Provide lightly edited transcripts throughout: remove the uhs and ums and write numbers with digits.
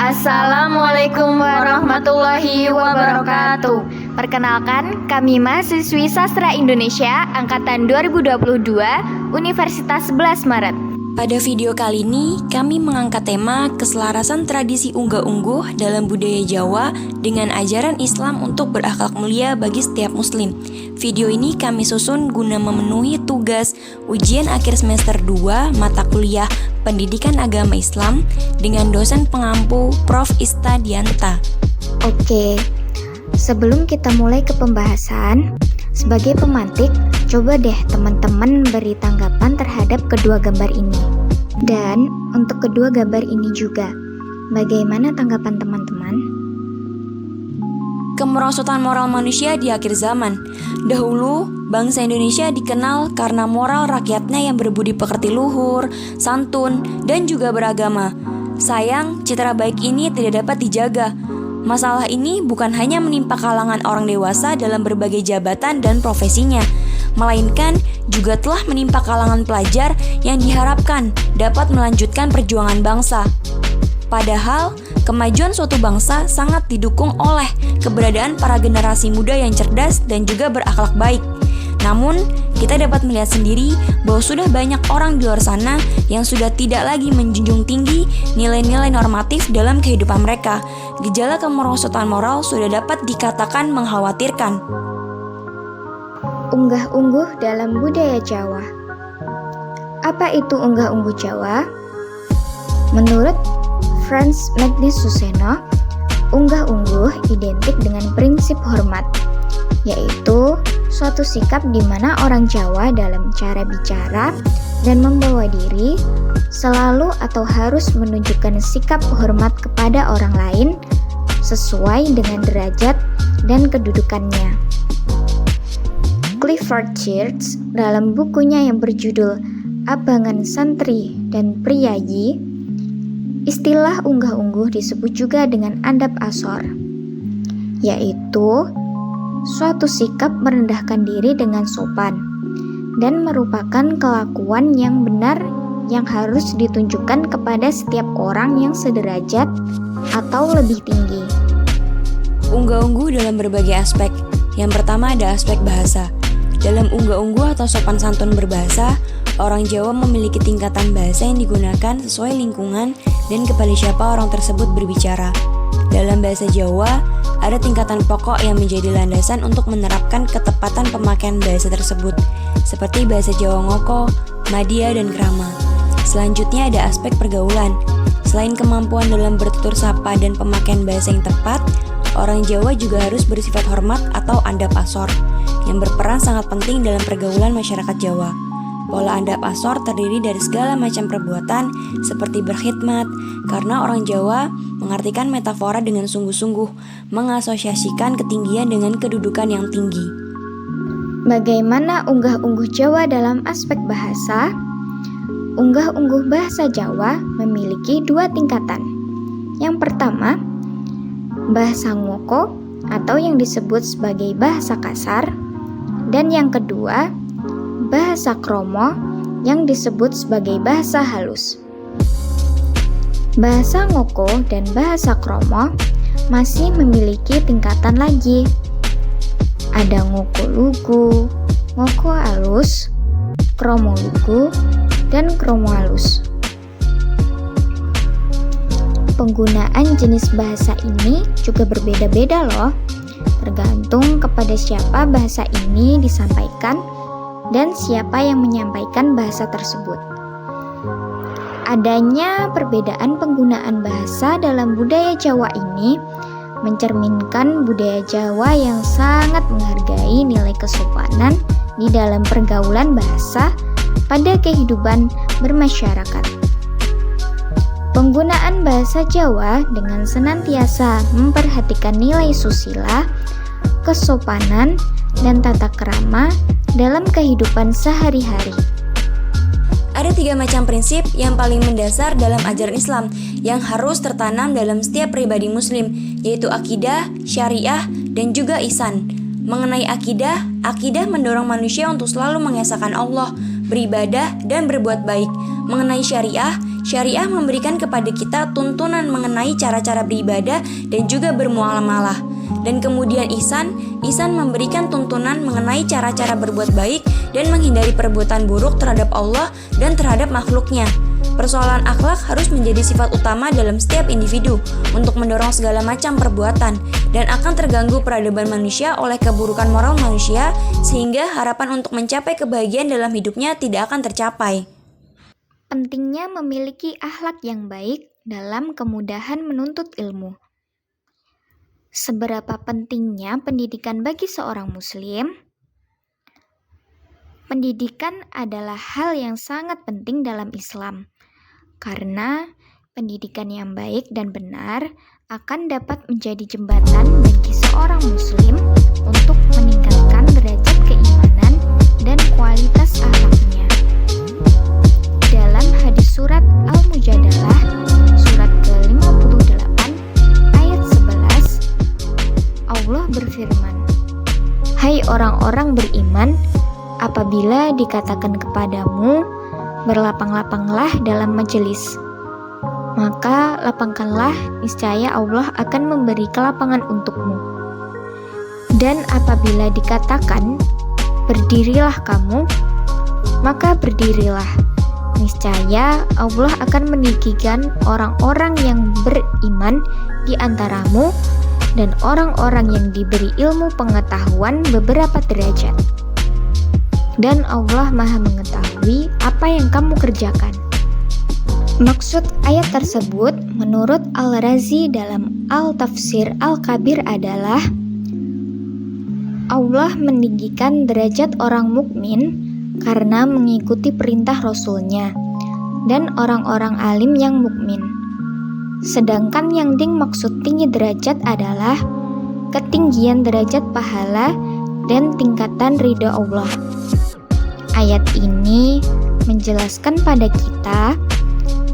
Assalamualaikum warahmatullahi wabarakatuh. Perkenalkan, kami mahasiswi Sastra Indonesia Angkatan 2022 Universitas 11 Maret. Pada video kali ini, kami mengangkat tema keselarasan tradisi unggah-ungguh dalam budaya Jawa dengan ajaran Islam untuk berakhlak mulia bagi setiap muslim. Video ini kami susun guna memenuhi tugas ujian akhir semester 2 mata kuliah Pendidikan Agama Islam dengan dosen pengampu Prof. Ista Dianta. Oke, sebelum kita mulai ke pembahasan, sebagai pemantik, coba deh teman-teman beri tanggapan terhadap kedua gambar ini. Dan untuk kedua gambar ini juga, bagaimana tanggapan teman-teman? Kemerosotan moral manusia di akhir zaman. Dahulu, bangsa Indonesia dikenal karena moral rakyatnya yang berbudi pekerti luhur, santun, dan juga beragama. Sayang, citra baik ini tidak dapat dijaga. Masalah ini bukan hanya menimpa kalangan orang dewasa dalam berbagai jabatan dan profesinya, melainkan juga telah menimpa kalangan pelajar yang diharapkan dapat melanjutkan perjuangan bangsa. Padahal, kemajuan suatu bangsa sangat didukung oleh keberadaan para generasi muda yang cerdas dan juga berakhlak baik. Namun, kita dapat melihat sendiri bahwa sudah banyak orang di luar sana yang sudah tidak lagi menjunjung tinggi nilai-nilai normatif dalam kehidupan mereka. Gejala kemerosotan moral sudah dapat dikatakan mengkhawatirkan. Unggah-ungguh dalam budaya Jawa. Apa itu unggah-ungguh Jawa? Menurut Frans Magnus Suseno, unggah-ungguh identik dengan prinsip hormat, yaitu suatu sikap di mana orang Jawa dalam cara bicara dan membawa diri selalu atau harus menunjukkan sikap hormat kepada orang lain sesuai dengan derajat dan kedudukannya. Clifford Church dalam bukunya yang berjudul Abangan Santri dan Priyayi, istilah unggah-ungguh disebut juga dengan adab asor, yaitu suatu sikap merendahkan diri dengan sopan dan merupakan kelakuan yang benar yang harus ditunjukkan kepada setiap orang yang sederajat atau lebih tinggi. Unggah-ungguh dalam berbagai aspek. Yang pertama ada aspek bahasa. Dalam unggah-ungguh atau sopan santun berbahasa, orang Jawa memiliki tingkatan bahasa yang digunakan sesuai lingkungan dan kepada siapa orang tersebut berbicara. Dalam bahasa Jawa, ada tingkatan pokok yang menjadi landasan untuk menerapkan ketepatan pemakaian bahasa tersebut, seperti bahasa Jawa Ngoko, Madya, dan Krama. Selanjutnya ada aspek pergaulan. Selain kemampuan dalam bertutur sapa dan pemakaian bahasa yang tepat, orang Jawa juga harus bersifat hormat atau adab asor, yang berperan sangat penting dalam pergaulan masyarakat Jawa. Pola adab asor terdiri dari segala macam perbuatan seperti berkhidmat, karena orang Jawa mengartikan metafora dengan sungguh-sungguh, mengasosiasikan ketinggian dengan kedudukan yang tinggi. Bagaimana unggah-ungguh Jawa dalam aspek bahasa? Unggah-ungguh bahasa Jawa memiliki dua tingkatan. Yang pertama, bahasa Ngoko atau yang disebut sebagai bahasa kasar, dan yang kedua, bahasa Kromo yang disebut sebagai bahasa halus. Bahasa Ngoko dan bahasa Kromo masih memiliki tingkatan lagi. Ada Ngoko Lugu, Ngoko Alus, Kromo Lugu, dan Kromo Alus. Penggunaan jenis bahasa ini juga berbeda-beda loh, tergantung kepada siapa bahasa ini disampaikan dan siapa yang menyampaikan bahasa tersebut. Adanya perbedaan penggunaan bahasa dalam budaya Jawa ini mencerminkan budaya Jawa yang sangat menghargai nilai kesopanan di dalam pergaulan bahasa pada kehidupan bermasyarakat. Penggunaan bahasa Jawa dengan senantiasa memperhatikan nilai susila, kesopanan, dan tata krama dalam kehidupan sehari-hari. Ada 3 macam prinsip yang paling mendasar dalam ajaran Islam yang harus tertanam dalam setiap pribadi muslim, yaitu akidah, syariah, dan juga ihsan. Mengenai akidah mendorong manusia untuk selalu mengesahkan Allah, beribadah, dan berbuat baik. Mengenai syariah Syariah memberikan kepada kita tuntunan mengenai cara-cara beribadah dan juga bermuamalah. Dan kemudian ihsan memberikan tuntunan mengenai cara-cara berbuat baik dan menghindari perbuatan buruk terhadap Allah dan terhadap makhluknya. Persoalan akhlak harus menjadi sifat utama dalam setiap individu untuk mendorong segala macam perbuatan dan akan terganggu peradaban manusia oleh keburukan moral manusia sehingga harapan untuk mencapai kebahagiaan dalam hidupnya tidak akan tercapai. Pentingnya memiliki akhlak yang baik dalam kemudahan menuntut ilmu. Seberapa pentingnya pendidikan bagi seorang muslim? Pendidikan adalah hal yang sangat penting dalam Islam, karena pendidikan yang baik dan benar akan dapat menjadi jembatan bagi seorang muslim untuk meningkatkan derajat keimanan dan kualitas akhlaknya. Dalam hadis surat Al-Mujadalah, surat ke-58, ayat 11, Allah berfirman, "Hai orang-orang beriman, apabila dikatakan kepadamu, berlapang-lapanglah dalam majelis, maka lapangkanlah, niscaya Allah akan memberi kelapangan untukmu. Dan apabila dikatakan, berdirilah kamu, maka berdirilah, niscaya Allah akan meninggikan orang-orang yang beriman di antaramu dan orang-orang yang diberi ilmu pengetahuan beberapa derajat. Dan Allah Maha mengetahui apa yang kamu kerjakan." Maksud ayat tersebut menurut Al-Razi dalam Al-Tafsir Al-Kabir adalah Allah meninggikan derajat orang mukmin karena mengikuti perintah Rasul-Nya dan orang-orang alim yang mukmin. Sedangkan yang dimaksud tinggi derajat adalah ketinggian derajat pahala dan tingkatan ridha Allah. Ayat ini menjelaskan pada kita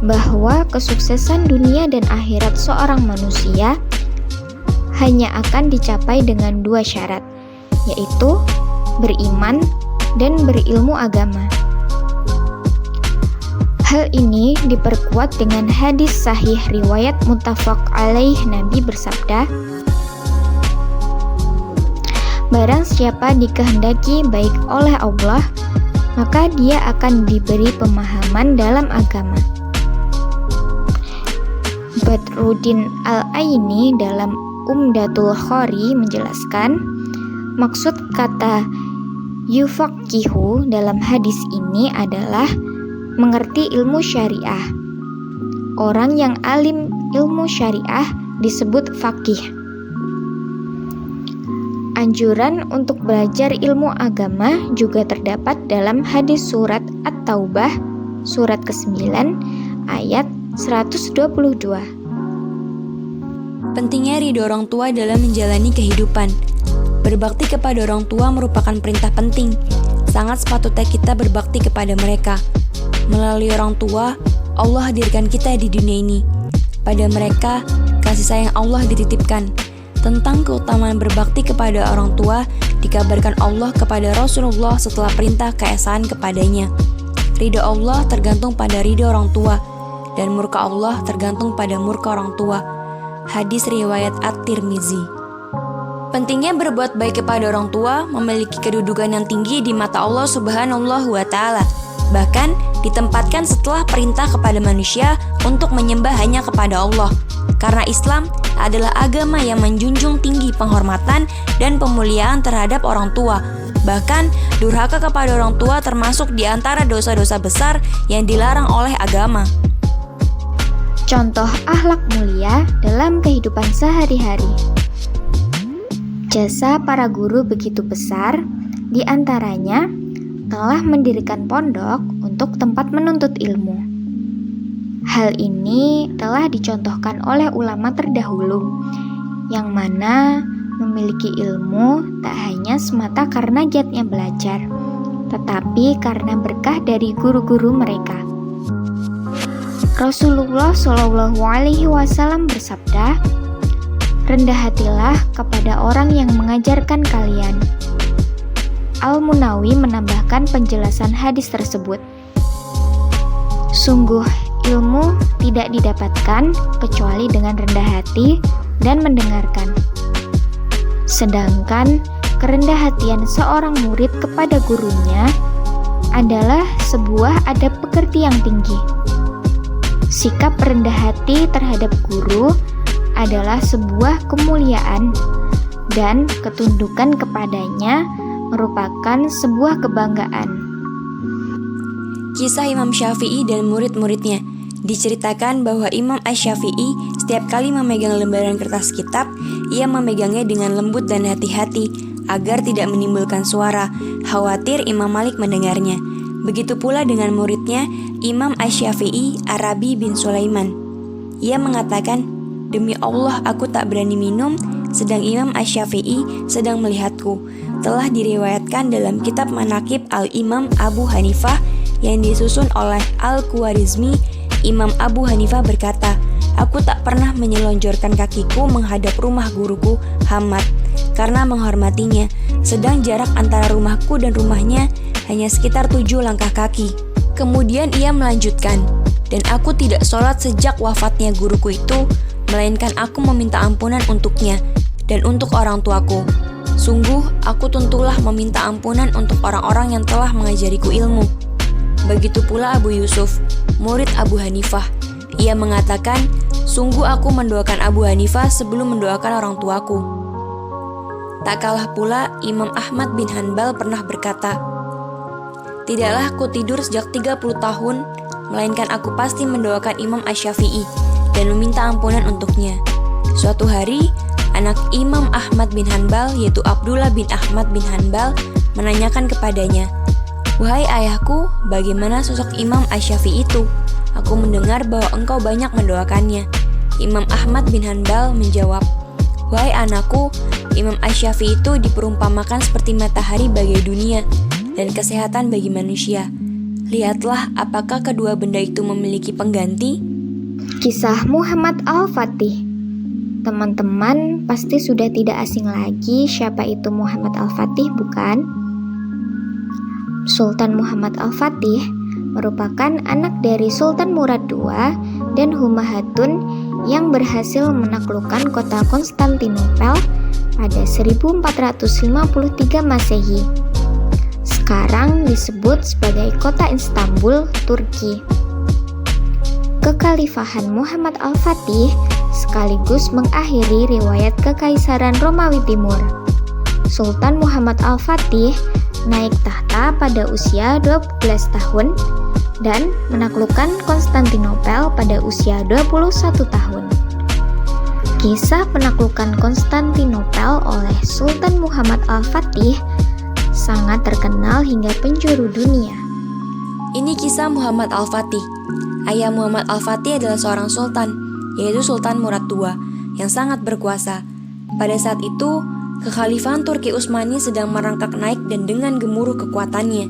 bahwa kesuksesan dunia dan akhirat seorang manusia hanya akan dicapai dengan dua syarat, yaitu beriman dan berilmu agama. Hal ini diperkuat dengan hadis sahih riwayat muttafaq alaih. Nabi bersabda, "Barang siapa dikehendaki baik oleh Allah, maka dia akan diberi pemahaman dalam agama." Badruddin Al-Aini dalam Umdatul Qari menjelaskan, maksud kata yufaqihu dalam hadis ini adalah mengerti ilmu syariah. Orang yang alim ilmu syariah disebut faqih. Anjuran untuk belajar ilmu agama juga terdapat dalam hadis surat At-Taubah, surat ke-9, ayat 122. Pentingnya ridho orang tua dalam menjalani kehidupan. Berbakti kepada orang tua merupakan perintah penting. Sangat sepatutnya kita berbakti kepada mereka. Melalui orang tua, Allah hadirkan kita di dunia ini. Pada mereka, kasih sayang Allah dititipkan. Tentang keutamaan berbakti kepada orang tua, dikabarkan Allah kepada Rasulullah setelah perintah keesaan kepadanya. Ridho Allah tergantung pada ridho orang tua, dan murka Allah tergantung pada murka orang tua. Hadis riwayat At-Tirmizi. Pentingnya berbuat baik kepada orang tua memiliki kedudukan yang tinggi di mata Allah Subhanahu wa Ta'ala. Bahkan ditempatkan setelah perintah kepada manusia untuk menyembah hanya kepada Allah. Karena Islam adalah agama yang menjunjung tinggi penghormatan dan pemuliaan terhadap orang tua. Bahkan durhaka kepada orang tua termasuk di antara dosa-dosa besar yang dilarang oleh agama. Contoh akhlak mulia dalam kehidupan sehari-hari. Jasa para guru begitu besar, di antaranya telah mendirikan pondok untuk tempat menuntut ilmu. Hal ini telah dicontohkan oleh ulama terdahulu, yang mana memiliki ilmu tak hanya semata karena giatnya belajar, tetapi karena berkah dari guru-guru mereka. Rasulullah Shallallahu Alaihi Wasallam bersabda, "Rendah hatilah kepada orang yang mengajarkan kalian." Al-Munawi menambahkan penjelasan hadis tersebut. Sungguh ilmu tidak didapatkan kecuali dengan rendah hati dan mendengarkan. Sedangkan kerendah hatian seorang murid kepada gurunya adalah sebuah adab pekerti yang tinggi. Sikap rendah hati terhadap guru adalah sebuah kemuliaan dan ketundukan kepadanya merupakan sebuah kebanggaan. Kisah Imam Syafi'i dan murid-muridnya. Diceritakan bahwa Imam Asy-Syafi'i setiap kali memegang lembaran kertas kitab, ia memegangnya dengan lembut dan hati-hati agar tidak menimbulkan suara, khawatir Imam Malik mendengarnya. Begitu pula dengan muridnya, Imam Asy-Syafi'i Arabi bin Sulaiman. Ia mengatakan, "Demi Allah aku tak berani minum, sedang Imam Asy-Syafi'i sedang melihatku." Telah diriwayatkan dalam kitab Manaqib Al-Imam Abu Hanifah yang disusun oleh Al-Khwarizmi. Imam Abu Hanifah berkata, "Aku tak pernah menyelonjorkan kakiku menghadap rumah guruku Hamad karena menghormatinya, sedang jarak antara rumahku dan rumahnya hanya sekitar 7 langkah kaki." Kemudian ia melanjutkan, "Dan aku tidak sholat sejak wafatnya guruku itu, melainkan aku meminta ampunan untuknya dan untuk orang tuaku. Sungguh aku tentulah meminta ampunan untuk orang-orang yang telah mengajariku ilmu." Begitu pula Abu Yusuf, murid Abu Hanifah. Ia mengatakan, "Sungguh aku mendoakan Abu Hanifah sebelum mendoakan orang tuaku." Tak kalah pula Imam Ahmad bin Hanbal pernah berkata, "Tidaklah aku tidur sejak 30 tahun, melainkan aku pasti mendoakan Imam Asy-Syafi'i dan meminta ampunan untuknya." Suatu hari, anak Imam Ahmad bin Hanbal yaitu Abdullah bin Ahmad bin Hanbal menanyakan kepadanya, "Wahai ayahku, bagaimana sosok Imam Asy-Syafi'i itu? Aku mendengar bahwa engkau banyak mendoakannya." Imam Ahmad bin Hanbal menjawab, "Wahai anakku, Imam Asy-Syafi'i itu diperumpamakan seperti matahari bagi dunia dan kesehatan bagi manusia. Lihatlah apakah kedua benda itu memiliki pengganti?" Kisah Muhammad Al-Fatih. Teman-teman pasti sudah tidak asing lagi siapa itu Muhammad Al-Fatih, bukan? Sultan Muhammad Al-Fatih merupakan anak dari Sultan Murad II dan Humayatun yang berhasil menaklukkan kota Konstantinopel pada 1453 Masehi. Sekarang disebut sebagai kota Istanbul, Turki. Kekhalifahan Muhammad Al-Fatih sekaligus mengakhiri riwayat Kekaisaran Romawi Timur. Sultan Muhammad Al-Fatih naik tahta pada usia 12 tahun dan menaklukkan Konstantinopel pada usia 21 tahun. Kisah penaklukan Konstantinopel oleh Sultan Muhammad Al-Fatih sangat terkenal hingga penjuru dunia. Ini kisah Muhammad Al-Fatih. Ayah Muhammad Al-Fatih adalah seorang sultan, yaitu Sultan Murad II, yang sangat berkuasa. Pada saat itu, kekhalifahan Turki Utsmani sedang merangkak naik dan dengan gemuruh kekuatannya.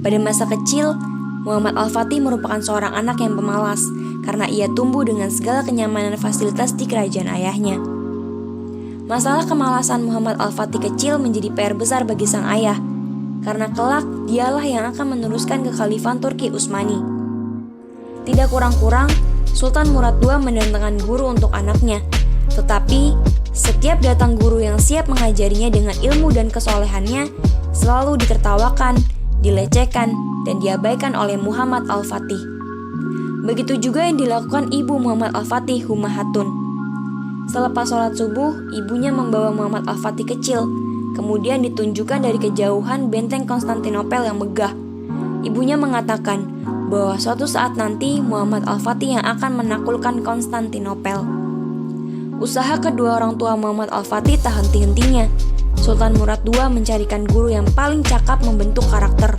Pada masa kecil, Muhammad Al-Fatih merupakan seorang anak yang pemalas karena ia tumbuh dengan segala kenyamanan fasilitas di kerajaan ayahnya. Masalah kemalasan Muhammad Al-Fatih kecil menjadi PR besar bagi sang ayah, karena kelak dialah yang akan meneruskan kekhalifahan Turki Utsmani. Tidak kurang-kurang, Sultan Murad II mendatangkan guru untuk anaknya, tetapi setiap datang guru yang siap mengajarinya dengan ilmu dan kesolehannya selalu ditertawakan, dilecehkan, dan diabaikan oleh Muhammad Al-Fatih. Begitu juga yang dilakukan ibu Muhammad Al-Fatih, Humayatun. Selepas sholat subuh, ibunya membawa Muhammad Al-Fatih kecil, kemudian ditunjukkan dari kejauhan benteng Konstantinopel yang megah. Ibunya mengatakan bahwa suatu saat nanti Muhammad Al-Fatih yang akan menaklukkan Konstantinopel. Usaha kedua orang tua Muhammad Al-Fatih tak henti-hentinya. Sultan Murad II mencarikan guru yang paling cakap membentuk karakter.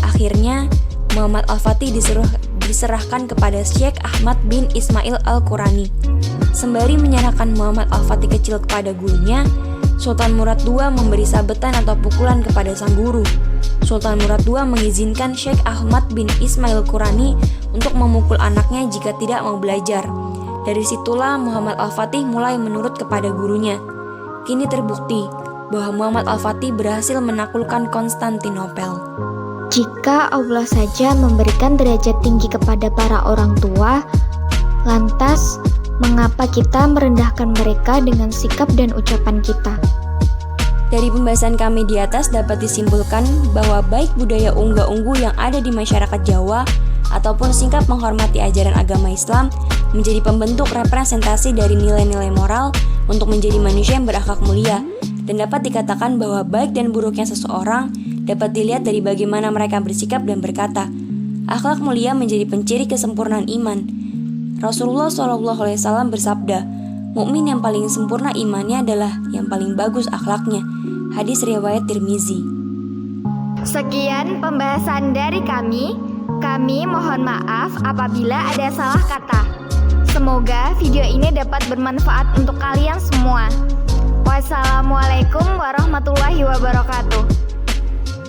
Akhirnya, Muhammad Al-Fatih diserahkan kepada Syekh Ahmad bin Ismail Al-Qurani. Sembari menyerahkan Muhammad Al-Fatih kecil kepada gurunya, Sultan Murad II memberi sabetan atau pukulan kepada sang guru. Sultan Murad II mengizinkan Syekh Ahmad bin Ismail Al-Qurani untuk memukul anaknya jika tidak mau belajar. Dari situlah Muhammad Al-Fatih mulai menurut kepada gurunya. Kini terbukti bahwa Muhammad Al-Fatih berhasil menaklukkan Konstantinopel. Jika Allah saja memberikan derajat tinggi kepada para orang tua, lantas mengapa kita merendahkan mereka dengan sikap dan ucapan kita? Dari pembahasan kami di atas dapat disimpulkan bahwa baik budaya unggah-ungguh yang ada di masyarakat Jawa ataupun sikap menghormati ajaran agama Islam menjadi pembentuk representasi dari nilai-nilai moral untuk menjadi manusia yang berakhlak mulia, dan dapat dikatakan bahwa baik dan buruknya seseorang dapat dilihat dari bagaimana mereka bersikap dan berkata. Akhlak mulia menjadi penciri kesempurnaan iman. Rasulullah SAW bersabda, mukmin yang paling sempurna imannya adalah yang paling bagus akhlaknya. Hadis riwayat Tirmizi. Sekian pembahasan dari kami. Kami mohon maaf apabila ada salah kata. Semoga video ini dapat bermanfaat untuk kalian semua. Wassalamualaikum warahmatullahi wabarakatuh.